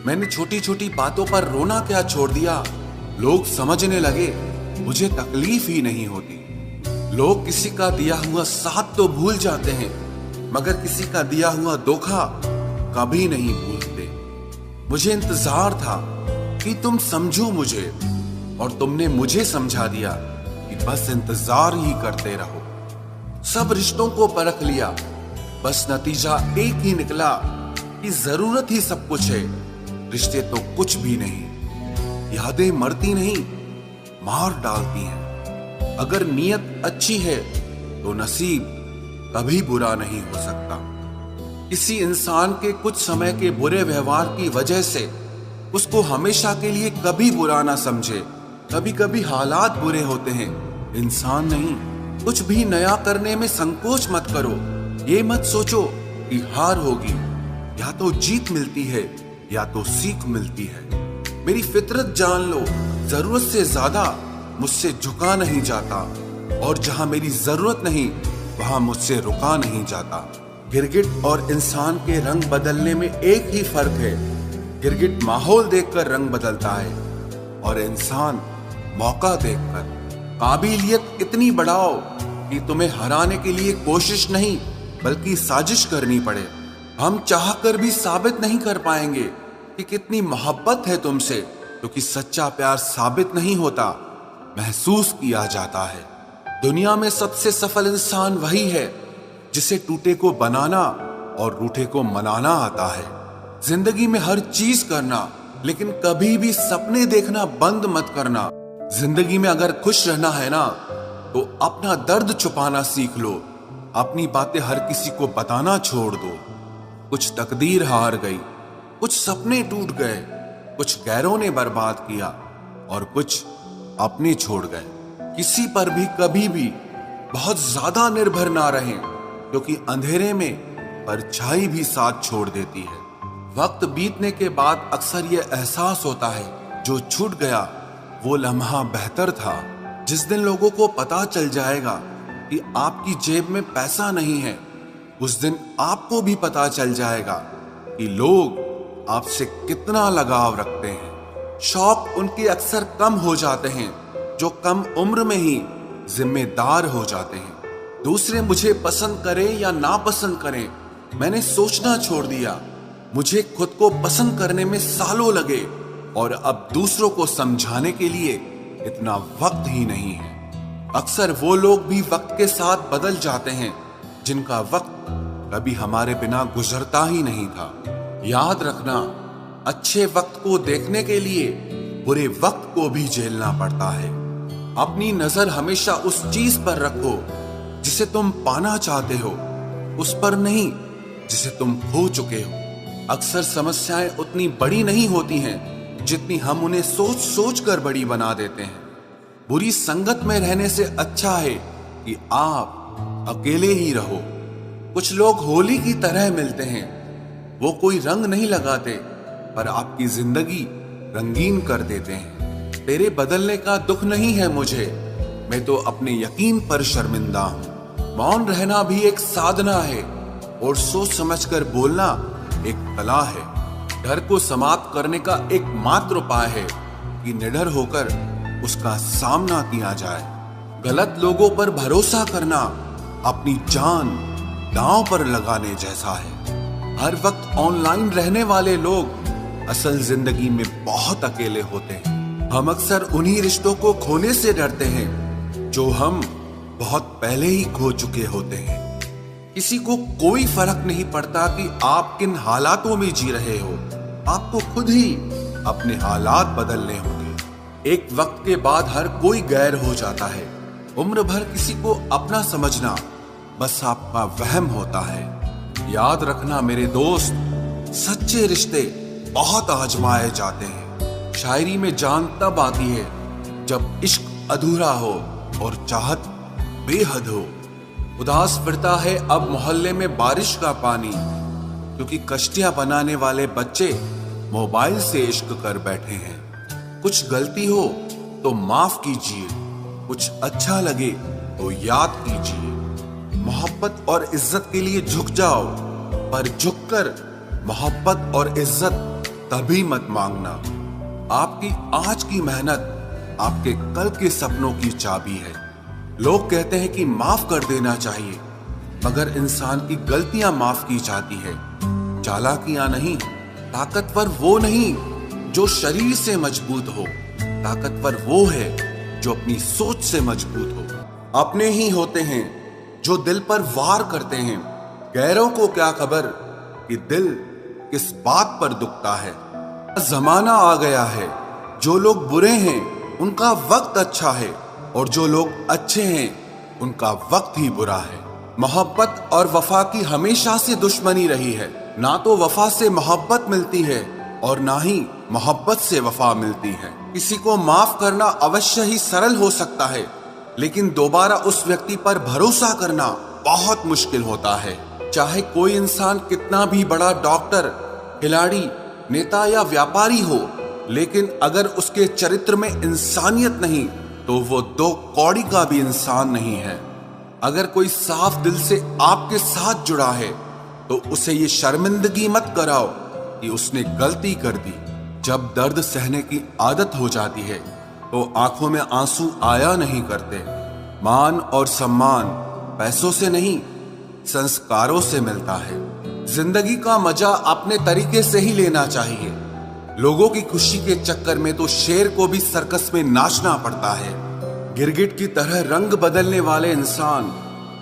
मैंने छोटी छोटी बातों पर रोना क्या छोड़ दिया। लोग समझने लगे मुझे तकलीफ ही नहीं होती। लोग किसी का दिया हुआ साथ तो भूल जाते हैं, मगर किसी का दिया हुआ धोखा कभी नहीं भूलते। मुझे इंतजार था कि तुम समझो मुझे, और तुमने मुझे समझा दिया कि बस इंतजार ही करते रहो। सब रिश्तों को परख लिया, बस नतीजा एक ही निकला कि जरूरत ही सब कुछ है, रिश्ते तो कुछ भी नहीं। यादें मरती नहीं, मार डालती हैं। अगर नीयत अच्छी है तो नसीब कभी बुरा नहीं हो सकता। किसी इंसान के कुछ समय के बुरे व्यवहार की वजह से उसको हमेशा के लिए कभी बुरा ना समझे। कभी कभी हालात बुरे होते हैं, इंसान नहीं। कुछ भी नया करने में संकोच मत करो। ये मत सोचो कि हार होगी, या तो जीत मिलती है या तो सीख मिलती है। मेरी फितरत जान लो, जरूरत से ज्यादा मुझसे झुका नहीं जाता, और जहां मेरी जरूरत नहीं वहां मुझसे रुका नहीं जाता। गिरगिट और इंसान के रंग बदलने में एक ही फर्क है। गिरगिट माहौल देखकर रंग बदलता है और इंसान मौका देखकर। काबिलियत इतनी बढ़ाओ कि तुम्हें हराने के लिए कोशिश नहीं बल्कि साजिश करनी पड़े। हम चाहकर भी साबित नहीं कर पाएंगे कि कितनी मोहब्बत है तुमसे, क्योंकि सच्चा प्यार साबित नहीं होता, महसूस किया जाता है। दुनिया में सबसे सफल इंसान वही है जिसे टूटे को बनाना और रूठे को मनाना आता है। जिंदगी में हर चीज करना, लेकिन कभी भी सपने देखना बंद मत करना। जिंदगी में अगर खुश रहना है ना, तो अपना दर्द छुपाना सीख लो। अपनी बातें हर किसी को बताना छोड़ दो। कुछ तकदीर हार गई, कुछ सपने टूट गए, कुछ गैरों ने बर्बाद किया और कुछ अपने छोड़ गए। किसी पर भी कभी भी बहुत ज्यादा निर्भर ना रहें, क्योंकि अंधेरे में परछाई भी साथ छोड़ देती है। वक्त बीतने के बाद अक्सर ये एहसास होता है, जो छूट गया वो लम्हा बेहतर था। जिस दिन लोगों को पता चल जाएगा कि आपकी जेब में पैसा नहीं है, उस दिन आपको भी पता चल जाएगा कि लोग आपसे कितना लगाव रखते हैं। शौक उनके अक्सर कम हो जाते हैं जो कम उम्र में ही जिम्मेदार हो जाते हैं। दूसरे मुझे पसंद करें या ना पसंद करें, मैंने सोचना छोड़ दिया। मुझे खुद को पसंद करने में सालों लगे, और अब दूसरों को समझाने के लिए इतना वक्त ही नहीं है। अक्सर वो लोग भी वक्त के साथ बदल जाते हैं जिनका वक्त कभी हमारे बिना गुजरता ही नहीं था। याद रखना, अच्छे वक्त को देखने के लिए बुरे वक्त को भी झेलना पड़ता है। अपनी नजर हमेशा उस चीज पर रखो जिसे तुम पाना चाहते हो, उस पर नहीं जिसे तुम खो चुके हो। अक्सर समस्याएं उतनी बड़ी नहीं होती हैं जितनी हम उन्हें सोच सोच कर बड़ी बना देते हैं। बुरी संगत में रहने से अच्छा है कि आप अकेले ही रहो। कुछ लोग होली की तरह मिलते हैं, वो कोई रंग नहीं लगाते पर आपकी जिंदगी रंगीन कर देते हैं। तेरे बदलने का दुख नहीं है मुझे, मैं तो अपने यकीन पर शर्मिंदा हूं। मौन रहना भी एक साधना है, और सोच समझकर बोलना एक कला है। डर को समाप्त करने का एकमात्र उपाय है कि निडर होकर उसका सामना किया जाए। गलत लोगों पर भरोसा करना अपनी जान दांव पर लगाने जैसा है। हर वक्त ऑनलाइन रहने वाले लोग असल जिंदगी में बहुत अकेले होते हैं। हम अक्सर उन्हीं रिश्तों को खोने से डरते हैं जो हम बहुत पहले ही खो चुके होते हैं। किसी को कोई फर्क नहीं पड़ता कि आप किन हालातों में जी रहे हो, आपको खुद ही अपने हालात बदलने होंगे। एक वक्त के बाद हर कोई गैर हो जाता है। उम्र भर किसी को अपना समझना बस आपका वहम होता है। याद रखना मेरे दोस्त, सच्चे रिश्ते बहुत आजमाए जाते हैं। शायरी में जान तब आती है जब इश्क अधूरा हो और चाहत बेहद हो। उदास फिरता है अब मोहल्ले में बारिश का पानी, क्योंकि कश्तियां बनाने वाले बच्चे मोबाइल से इश्क कर बैठे हैं। कुछ गलती हो तो माफ कीजिए, कुछ अच्छा लगे तो याद कीजिए। मोहब्बत और इज्जत के लिए झुक जाओ, पर झुककर मोहब्बत और इज्जत कभी मत मांगना। आपकी आज की मेहनत आपके कल के सपनों की चाबी है। लोग कहते हैं कि माफ कर देना चाहिए, मगर इंसान की गलतियां माफ की जाती है, चालाकियां नहीं। ताकतवर वो नहीं जो शरीर से मजबूत हो, ताकतवर वो है जो अपनी सोच से मजबूत हो। अपने ही होते हैं जो दिल पर वार करते हैं, गैरों को क्या खबर कि दिल किस बात पर दुखता है। जमाना आ गया है, जो लोग बुरे हैं उनका वक्त अच्छा है, और जो लोग अच्छे हैं उनका वक्त ही बुरा है। मोहब्बत और वफा की हमेशा से दुश्मनी रही है। ना तो वफा से मोहब्बत मिलती है और ना ही मोहब्बत से वफा मिलती है। किसी को माफ करना अवश्य ही सरल हो सकता है, लेकिन दोबारा उस व्यक्ति पर भरोसा करना बहुत मुश्किल होता है। चाहे कोई इंसान कितना भी बड़ा डॉक्टर, खिलाड़ी, नेता या व्यापारी हो, लेकिन अगर उसके चरित्र में इंसानियत नहीं तो वो दो कौड़ी का भी इंसान नहीं है। अगर कोई साफ दिल से आपके साथ जुड़ा है तो उसे ये शर्मिंदगी मत कराओ कि उसने गलती कर दी। जब दर्द सहने की आदत हो जाती है तो आंखों में आंसू आया नहीं करते। मान और सम्मान पैसों से नहीं, संस्कारों से मिलता है। जिंदगी का मजा अपने तरीके से ही लेना चाहिए। लोगों की खुशी के चक्कर में तो शेर को भी सर्कस में नाचना पड़ता है। गिरगिट की तरह रंग बदलने वाले इंसान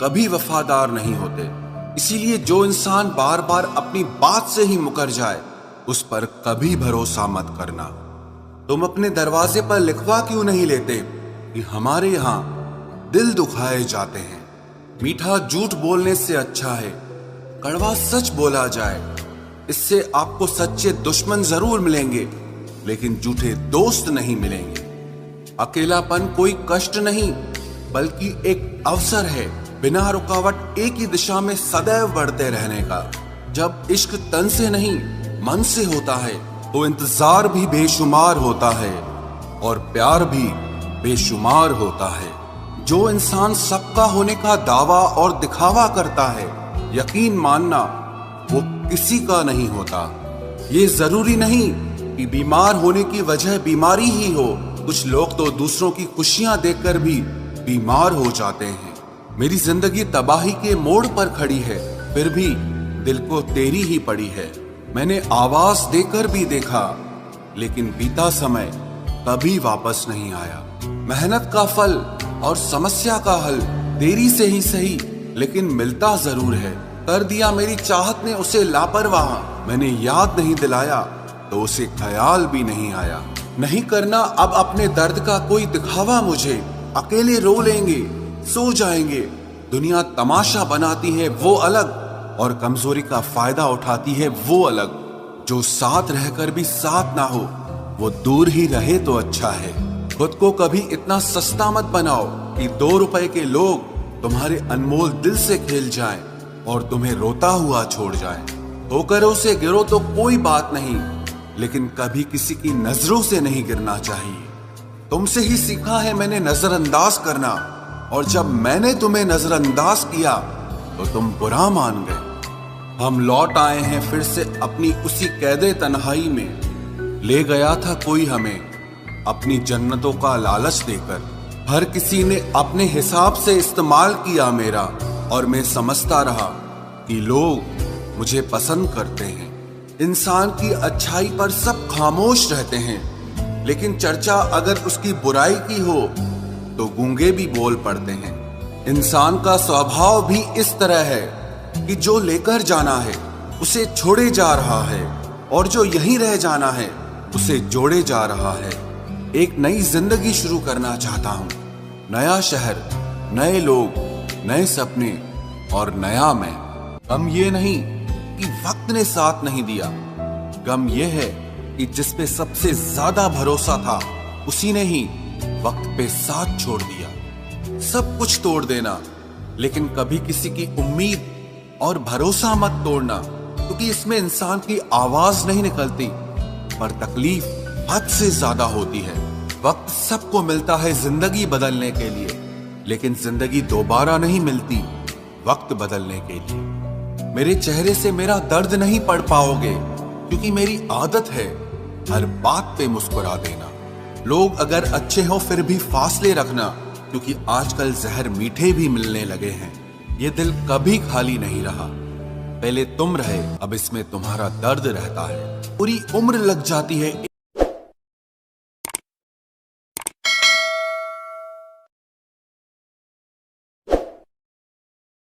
कभी वफादार नहीं होते। इसीलिए जो इंसान बार बार अपनी बात से ही मुकर जाए उस पर कभी भरोसा मत करना। तुम अपने दरवाजे पर लिखवा क्यों नहीं लेते कि हमारे यहाँ दिल दुखाए जाते हैं। मीठा झूठ बोलने से अच्छा है कड़वा सच बोला जाए। इससे आपको सच्चे दुश्मन जरूर मिलेंगे, लेकिन झूठे दोस्त नहीं मिलेंगे। अकेलापन कोई कष्ट नहीं, बल्कि एक अवसर है बिना रुकावट एक ही दिशा में सदैव बढ़ते रहने का। जब इश्क तन से नहीं मन से होता है तो इंतजार भी बेशुमार होता है और प्यार भी बेशुमार होता है। जो इंसान सबका होने का दावा और दिखावा करता है, यकीन मानना वो किसी का नहीं होता। ये जरूरी नहीं कि बीमार होने की वजह बीमारी ही हो। कुछ लोग तो दूसरों की खुशियां देखकर भी बीमार हो जाते हैं। मेरी जिंदगी तबाही के मोड़ पर खड़ी है, फिर भी दिल को तेरी ही पड़ी है। मैंने आवाज देकर भी देखा, लेकिन बीता समय कभी वापस नहीं आया। मेहनत का फल और समस्या का हल देरी से ही सही, लेकिन मिलता जरूर है। कर दिया मेरी चाहत ने उसे लापरवाह, मैंने याद नहीं दिलाया तो उसे ख्याल भी नहीं आया। नहीं करना अब अपने दर्द का कोई दिखावा मुझे। अकेले रो लेंगे, सो जाएंगे। दुनिया तमाशा बनाती है वो अलग, और कमजोरी का फायदा उठाती है वो अलग। जो साथ रहकर भी साथ ना हो वो दूर ही रहे तो अच्छा है। खुद को कभी इतना सस्ता मत बनाओ कि 2 रुपए के लोग तुम्हारे अनमोल दिल से खेल जाएं और तुम्हें रोता हुआ छोड़ जाएं। ठोकरों से गिरो तो कोई बात नहीं, लेकिन कभी किसी की नजरों से नहीं गिरना चाहिए। तुमसे ही सीखा है मैंने नजरअंदाज करना, और जब मैंने तुम्हें नजरअंदाज किया तो तुम बुरा मान गए। हम लौट आए हैं फिर से अपनी उसी कैदे तन्हाई में। ले गया था कोई हमें अपनी जन्नतों का लालच देकर। हर किसी ने अपने हिसाब से इस्तेमाल किया मेरा, और मैं समझता रहा कि लोग मुझे पसंद करते हैं। इंसान की अच्छाई पर सब खामोश रहते हैं, लेकिन चर्चा अगर उसकी बुराई की हो तो गूंगे भी बोल पड़ते हैं। इंसान का स्वभाव भी इस तरह है कि जो लेकर जाना है उसे छोड़े जा रहा है, और जो यहीं रह जाना है उसे जोड़े जा रहा है। एक नई जिंदगी शुरू करना चाहता हूँ। नया शहर, नए लोग, नए सपने और नया मैं। गम ये नहीं कि वक्त ने साथ नहीं दिया, गम ये है कि जिस पे सबसे ज्यादा भरोसा था उसी ने ही वक्त पे साथ छोड़ दिया। सब कुछ तोड़ देना, लेकिन कभी किसी की उम्मीद और भरोसा मत तोड़ना, क्योंकि इसमें इंसान की आवाज नहीं निकलती, पर तकलीफ हद से ज्यादा होती है। वक्त सबको मिलता है जिंदगी बदलने के लिए, लेकिन जिंदगी दोबारा नहीं मिलती वक्त बदलने के लिए। मेरे चेहरे से मेरा दर्द नहीं पढ़ पाओगे, क्योंकि मेरी आदत है हर बात पे मुस्कुरा देना। लोग अगर अच्छे हो फिर भी फासले रखना, क्योंकि आजकल जहर मीठे भी मिलने लगे हैं। ये दिल कभी खाली नहीं रहा, पहले तुम रहे, अब इसमें तुम्हारा दर्द रहता है। पूरी उम्र लग जाती है